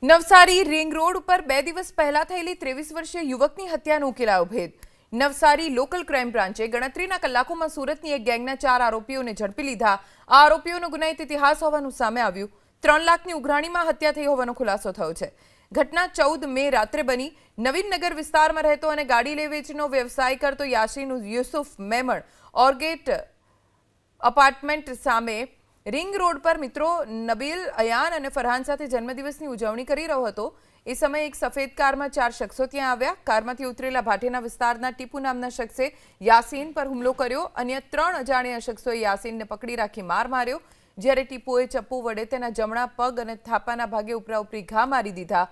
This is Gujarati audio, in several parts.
નવસારી રિંગ રોડ ઉપર 2 દિવસ પહેલા થયેલી 23 વર્ષીય યુવકની હત્યાનો ઉકેલાયો ભેદ। નવસારી લોકલ ક્રાઇમ બ્રાન્ચે ગણતરીના કલાકોમાં સુરતની એક ગેંગના 4 આરોપીઓને ઝડપી લીધા। આ આરોપીઓનો ગુનાહિત ઇતિહાસ હોવાનું સામે આવ્યું। 3 લાખની ઉઘરાણીમાં હત્યા થઈ હોવાનો ખુલાસો થયો છે। ઘટના 14 મે રાત્રે બની। નવીનનગર વિસ્તારમાં રહેતો અને ગાડી લે વેચનો વ્યવસાય કરતો યાસીન યુસુફ મેમણ ઓર્ગેટ અપાર્ટમેન્ટ સામે रिंग रोड पर मित्रों नबील अयान और फरहान साथे जन्मदिवसनी उजवणी करी रह्यो हतो। ए समय एक सफेद कार में 4 शख्सों त्यां आव्या। कारमांथी उतरेला भाटेना विस्तारना टीपू नामना शख्से यासीन पर हुमलो कर्यो। अन्य 3 अजाण्या शख्सोए यासीनने पकड़ी राखी मार मार्यो, ज्यारे टीपूए चप्पू वडे तेना जमणा पग अने थापाना भागे उपराउपरी घा मारी दीधा।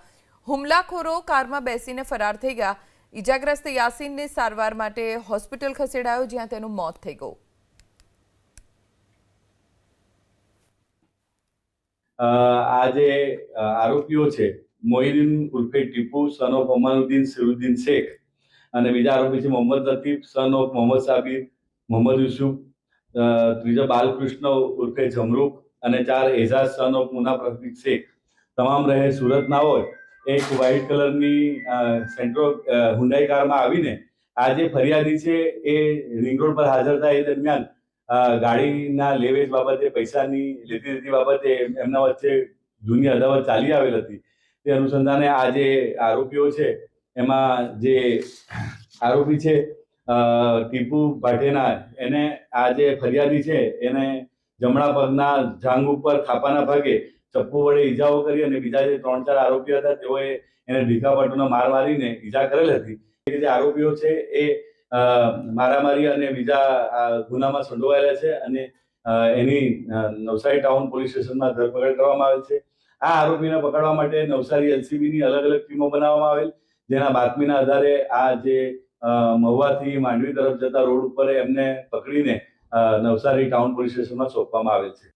हुमलाखोरो काરમાં બેસીને ફરાર થઈ ગયા। ઈજાગ્રસ્ત યાસીનને સારવાર માટે હોસ્પિટલ ખસેડાયો, જ્યાં તેનું મોત થઈ ગયું। આ જે આરોપીઓ છે મોહિદ્દીન ઉર્ફે ટીપુ સન ઓફ અમાનુદ્દીન સિરુદ્દીન શેખ અને બીજા આરોપી છે મોહમ્મદ લતીફ સન ઓફ મોહમ્મદ સાબિર, મોહમ્મદ યુસુફ, ત્રીજો બાલકૃષ્ણ ઉર્ફે જમરૂક અને 4 એઝાઝ સન ઓફ મુના પ્રફીક શેખ તમામ રહે સુરતના હોય એક વ્હાઇટ કલરની સેન્ટ્રો હુન્ડાઈ કારમાં આવીને આ જે ફરિયાદી છે એ રિંગ રોડ પર હાજર થાય એ દરમિયાન ગાડીના લેવેચ બાબતે પૈસાની લેતી દેતી બાબતે એમના વચ્ચે જૂની અદાવત ચાલી આવેલ હતી। તે અનુસંધાને આ જે આરોપીઓ છે એમાં જે આરોપી છે ટીપુ ભાટેના એને આ જે ફરિયાદી છે એને જમણા પગના જાંઘ ઉપર થાપાના ભાગે ચપ્પુ વડે ઈજાઓ કરી અને બીજા જે 3-4 આરોપીઓ હતા તેઓએ એને ઢીકાપાટુનો માર મારીને ઈજા કરેલ હતી। એ જે આરોપીઓ છે એ મારામારી અને બીજા ગુનામાં સંડોવાયેલા છે અને એની નવસારી ટાઉન પોલીસ સ્ટેશનમાં ધરપકડ કરવામાં આવેલ છે। આ આરોપીને પકડવા માટે નવસારી એલસીબીની અલગ અલગ ટીમો બનાવવામાં આવેલ, જેના બાતમીના આધારે આ જે મહુવાથી માંડવી તરફ જતા રોડ ઉપર એમને પકડીને નવસારી ટાઉન પોલીસ સ્ટેશનમાં સોંપવામાં આવેલ છે।